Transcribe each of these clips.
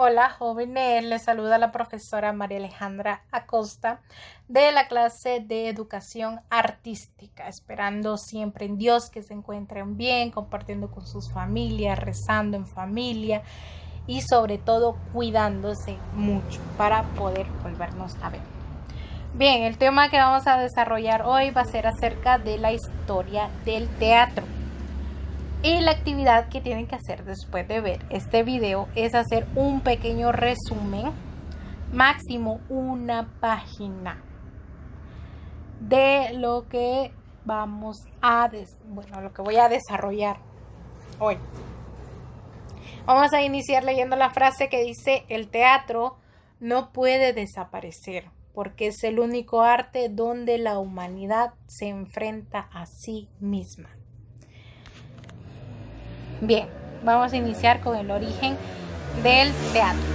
Hola jóvenes, les saluda la profesora María Alejandra Acosta de la clase de educación artística, esperando siempre en Dios que se encuentren bien, compartiendo con sus familias, rezando en familia y sobre todo cuidándose mucho para poder volvernos a ver. Bien, el tema que vamos a desarrollar hoy va a ser acerca de la historia del teatro. Y la actividad que tienen que hacer después de ver este video es hacer un pequeño resumen, máximo una página, de lo que lo que voy a desarrollar hoy. Vamos a iniciar leyendo la frase que dice: el teatro no puede desaparecer porque es el único arte donde la humanidad se enfrenta a sí misma. Bien, vamos a iniciar con el origen del teatro.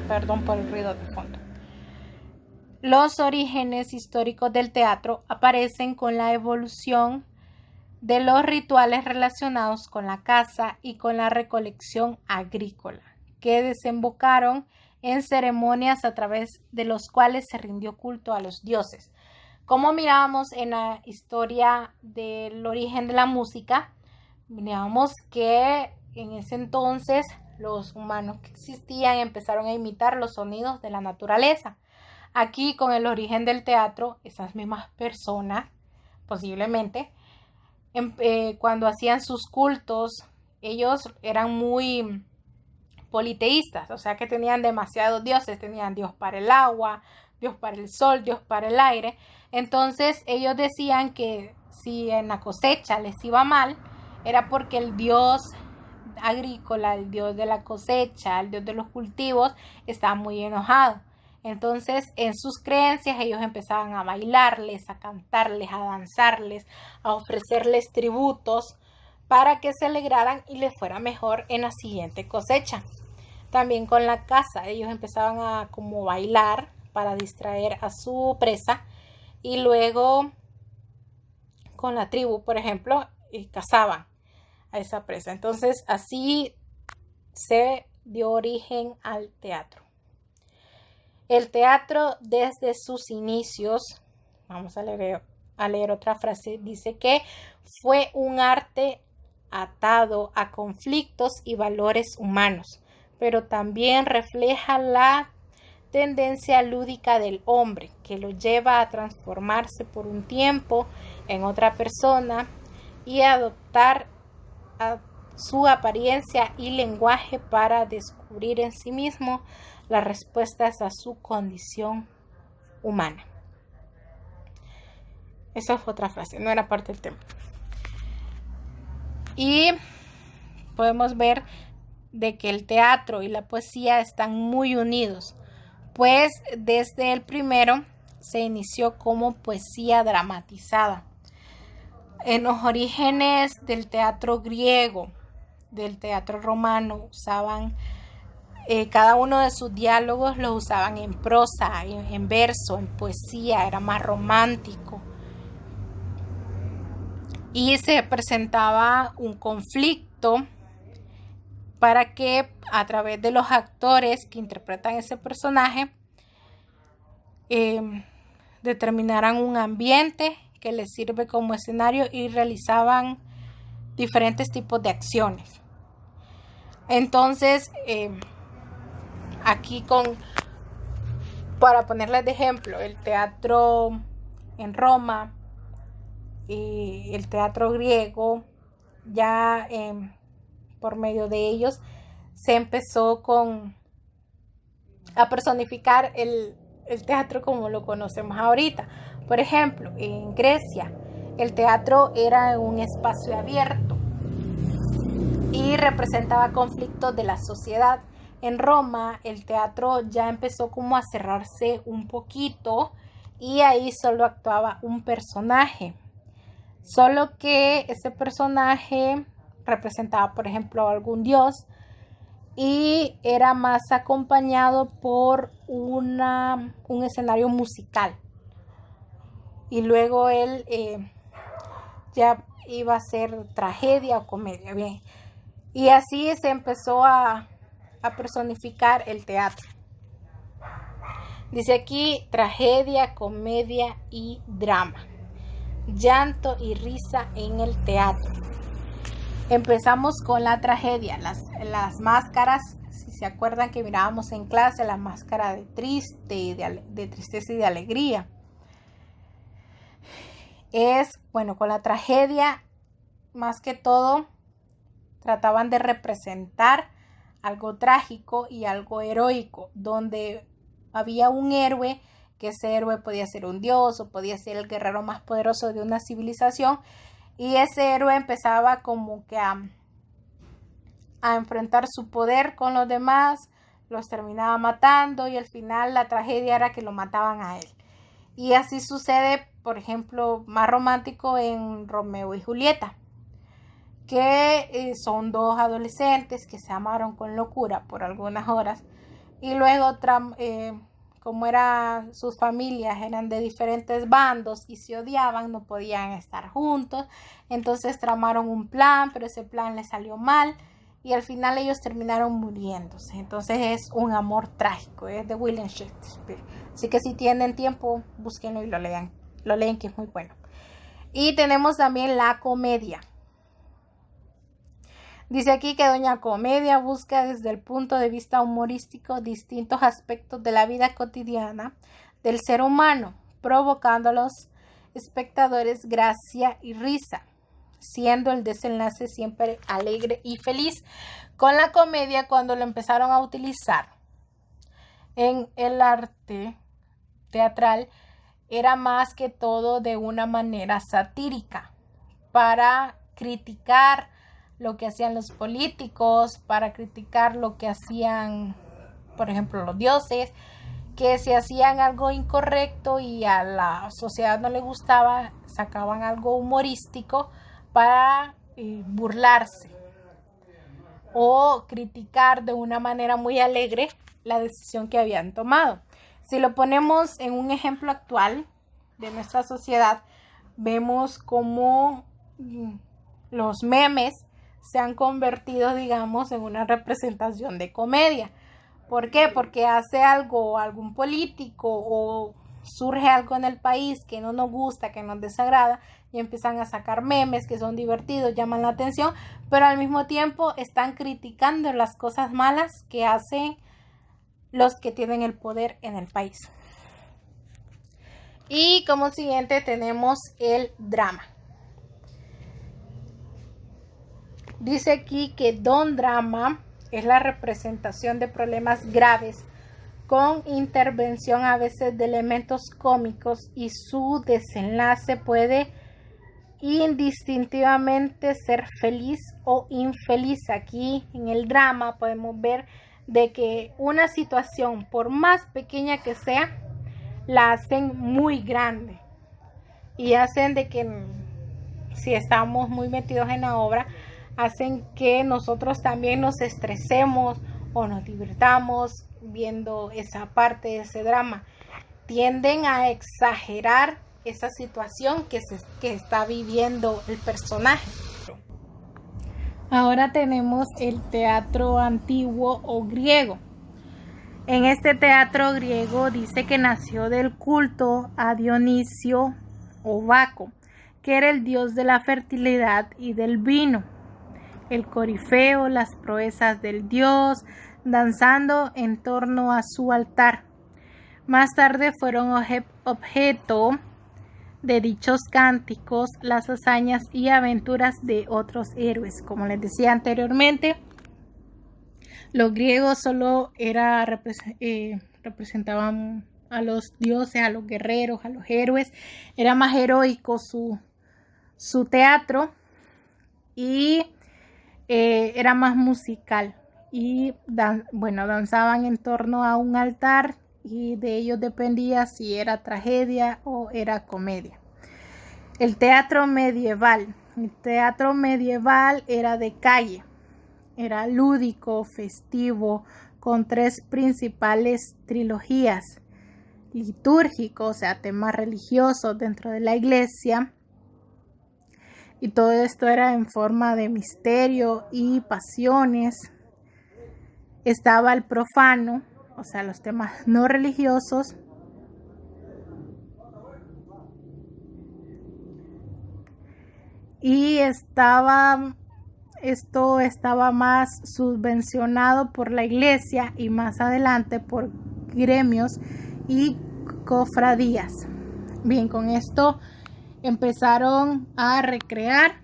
Perdón por el ruido de fondo. Los orígenes históricos del teatro aparecen con la evolución de los rituales relacionados con la caza y con la recolección agrícola, que desembocaron en ceremonias a través de los cuales se rindió culto a los dioses. Como mirábamos en la historia del origen de la música, mirábamos que en ese entonces los humanos que existían empezaron a imitar los sonidos de la naturaleza. Aquí, con el origen del teatro, esas mismas personas, posiblemente, cuando hacían sus cultos, ellos eran muy politeístas, o sea que tenían demasiados dioses, tenían Dios para el agua, Dios para el sol, Dios para el aire. Entonces ellos decían que si en la cosecha les iba mal, era porque el Dios agrícola, el Dios de la cosecha, el Dios de los cultivos, estaba muy enojado. Entonces, en sus creencias, ellos empezaban a bailarles, a cantarles, a danzarles, a ofrecerles tributos para que se alegraran y les fuera mejor en la siguiente cosecha. También con la caza, ellos empezaban a como bailar para distraer a su presa, y luego con la tribu, por ejemplo, cazaban a esa presa. Entonces, así se dio origen al teatro. El teatro, desde sus inicios, vamos a leer otra frase, dice que fue un arte atado a conflictos y valores humanos, pero también refleja la tendencia lúdica del hombre, que lo lleva a transformarse por un tiempo en otra persona y a adoptar su apariencia y lenguaje para descubrir en sí mismo las respuestas a su condición humana. Esa fue otra frase, no era parte del tema. Y podemos ver de que el teatro y la poesía están muy unidos, pues desde el primero se inició como poesía dramatizada. En los orígenes del teatro griego, del teatro romano, usaban cada uno de sus diálogos los usaban en prosa, en verso, en poesía, era más romántico. Y se presentaba un conflicto para que a través de los actores que interpretan ese personaje determinaran un ambiente que les sirve como escenario y realizaban diferentes tipos de acciones. Entonces, aquí para ponerles de ejemplo, el teatro en Roma y el teatro griego, ya por medio de ellos se empezó a personificar el teatro como lo conocemos ahorita. Por ejemplo, en Grecia el teatro era un espacio abierto y representaba conflictos de la sociedad. En Roma el teatro ya empezó como a cerrarse un poquito y ahí solo actuaba un personaje. Solo que ese personaje representaba, por ejemplo, a algún dios y era más acompañado por un escenario musical. Y luego él ya iba a ser tragedia o comedia. Bien. Y así se empezó a a personificar el teatro. Dice aquí tragedia, comedia y drama. Llanto y risa en el teatro. Empezamos con la tragedia, las máscaras, si se acuerdan que mirábamos en clase, la máscara de tristeza y de alegría. Con la tragedia, más que todo, trataban de representar algo trágico y algo heroico, donde había un héroe, que ese héroe podía ser un dios o podía ser el guerrero más poderoso de una civilización, y ese héroe empezaba como que a enfrentar su poder con los demás, los terminaba matando y al final la tragedia era que lo mataban a él. Y así sucede, por ejemplo, más romántico en Romeo y Julieta, que son dos adolescentes que se amaron con locura por algunas horas y luego como sus familias eran de diferentes bandos y se odiaban, no podían estar juntos, entonces tramaron un plan, pero ese plan les salió mal y al final ellos terminaron muriéndose. Entonces es un amor trágico, es de William Shakespeare, así que si tienen tiempo búsquenlo y lo leen que es muy bueno. Y tenemos también la comedia. Dice aquí que Doña Comedia busca desde el punto de vista humorístico distintos aspectos de la vida cotidiana del ser humano, provocando a los espectadores gracia y risa, siendo el desenlace siempre alegre y feliz. Con la comedia, cuando lo empezaron a utilizar en el arte teatral, era más que todo de una manera satírica, para criticar lo que hacían los políticos, para criticar lo que hacían, por ejemplo, los dioses, que si hacían algo incorrecto y a la sociedad no le gustaba, sacaban algo humorístico para burlarse o criticar de una manera muy alegre la decisión que habían tomado. Si lo ponemos en un ejemplo actual de nuestra sociedad, vemos cómo los memes se han convertido, digamos, en una representación de comedia. ¿Por qué? Porque hace algo algún político o surge algo en el país que no nos gusta, que nos desagrada, y empiezan a sacar memes que son divertidos, llaman la atención, pero al mismo tiempo están criticando las cosas malas que hacen los que tienen el poder en el país. Y como siguiente tenemos el drama. Dice aquí que Don Drama es la representación de problemas graves con intervención a veces de elementos cómicos y su desenlace puede indistintivamente ser feliz o infeliz. Aquí en el drama podemos ver de que una situación, por más pequeña que sea, la hacen muy grande y hacen de que, si estamos muy metidos en la obra, hacen que nosotros también nos estresemos o nos divirtamos viendo esa parte de ese drama. Tienden a exagerar esa situación que está viviendo el personaje. Ahora tenemos el teatro antiguo o griego. En este teatro griego dice que nació del culto a Dionisio o Baco, que era el dios de la fertilidad y del vino. El corifeo, las proezas del dios, danzando en torno a su altar. Más tarde fueron objeto de dichos cánticos las hazañas y aventuras de otros héroes. Como les decía anteriormente, los griegos solo representaban a los dioses, a los guerreros, a los héroes. Era más heroico su teatro y era más musical y danzaban en torno a un altar y de ellos dependía si era tragedia o era comedia. El teatro medieval era de calle, era lúdico, festivo, con 3 principales trilogías: litúrgico, o sea, temas religiosos dentro de la iglesia. Y todo esto era en forma de misterio y pasiones. estaba el profano, o sea, los temas no religiosos, y esto estaba más subvencionado por la iglesia y más adelante por gremios y cofradías. Bien, con esto empezaron a recrear,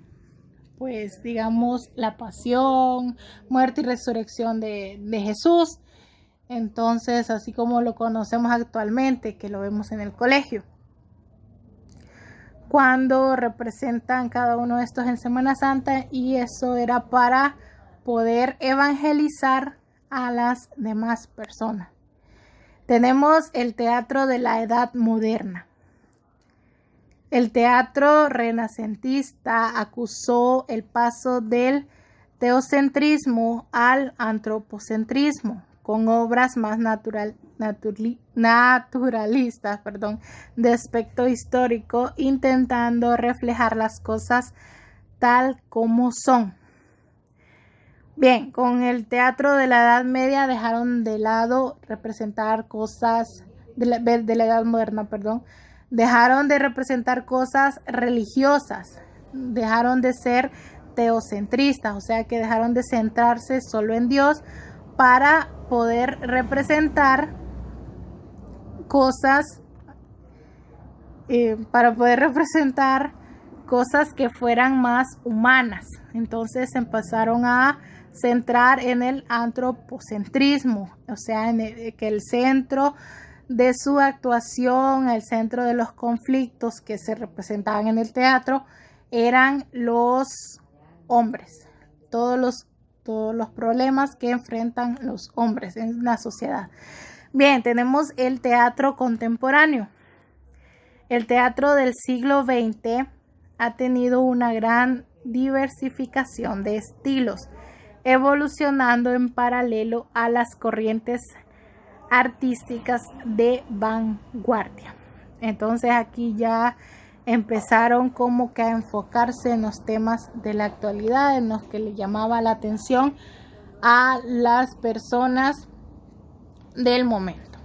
pues digamos, la pasión, muerte y resurrección de Jesús. Entonces, así como lo conocemos actualmente, que lo vemos en el colegio, cuando representan cada uno de estos en Semana Santa, y eso era para poder evangelizar a las demás personas. Tenemos el teatro de la Edad Moderna. El teatro renacentista acusó el paso del teocentrismo al antropocentrismo, con obras más naturalistas, de aspecto histórico, intentando reflejar las cosas tal como son. Bien, con el teatro de la Edad Media dejaron de lado representar cosas de la Edad Moderna, dejaron de representar cosas religiosas, dejaron de ser teocentristas, o sea que dejaron de centrarse solo en Dios para poder representar cosas que fueran más humanas. Entonces empezaron a centrar en el antropocentrismo, o sea, que el centro de su actuación, el centro de los conflictos que se representaban en el teatro eran los hombres, todos los problemas que enfrentan los hombres en la sociedad. Bien, tenemos el teatro contemporáneo. El teatro del siglo XX ha tenido una gran diversificación de estilos, evolucionando en paralelo a las corrientes artísticas de vanguardia. Entonces aquí ya empezaron como que a enfocarse en los temas de la actualidad, en los que le llamaba la atención a las personas del momento.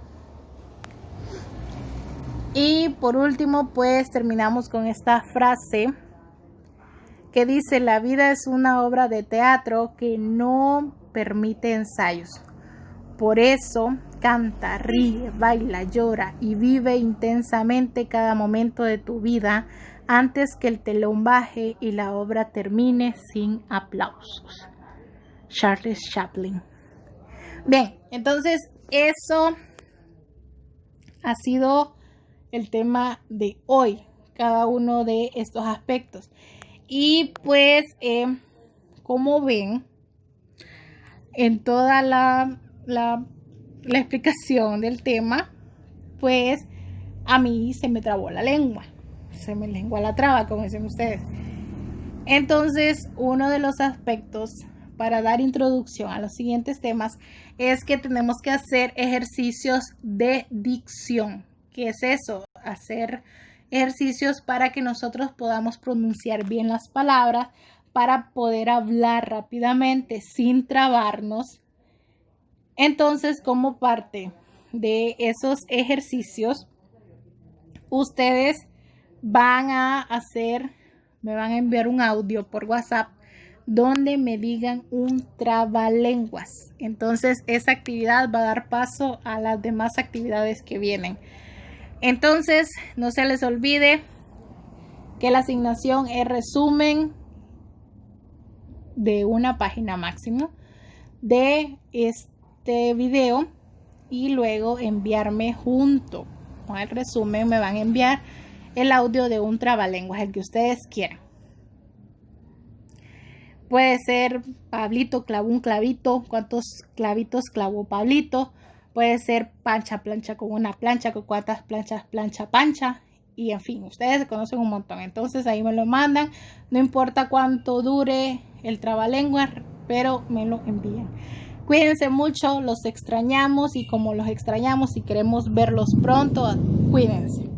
Y por último, pues terminamos con esta frase que dice: la vida es una obra de teatro que no permite ensayos. Por eso, canta, ríe, baila, llora y vive intensamente cada momento de tu vida antes que el telón baje y la obra termine sin aplausos. Charles Chaplin. Bien, entonces eso ha sido el tema de hoy, cada uno de estos aspectos. Y pues, como ven, en toda la explicación del tema, pues a mí se me trabó la lengua, se me lengua la traba, como dicen ustedes. Entonces, uno de los aspectos para dar introducción a los siguientes temas es que tenemos que hacer ejercicios de dicción. ¿Qué es eso? Hacer ejercicios para que nosotros podamos pronunciar bien las palabras, para poder hablar rápidamente sin trabarnos. Entonces, como parte de esos ejercicios, ustedes me van a enviar un audio por WhatsApp donde me digan un trabalenguas. Entonces, esa actividad va a dar paso a las demás actividades que vienen. Entonces, no se les olvide que la asignación es resumen de una página máximo de este video, y luego enviarme junto con el resumen, me van a enviar el audio de un trabalenguas, el que ustedes quieran. Puede ser Pablito clavó un clavito, cuántos clavitos clavó Pablito. Puede ser pancha plancha con una plancha, con cuántas planchas plancha pancha. Y en fin, ustedes se conocen un montón. Entonces ahí me lo mandan. No importa cuánto dure el trabalenguas, pero me lo envían. Cuídense mucho, los extrañamos, y como los extrañamos y queremos verlos pronto, cuídense.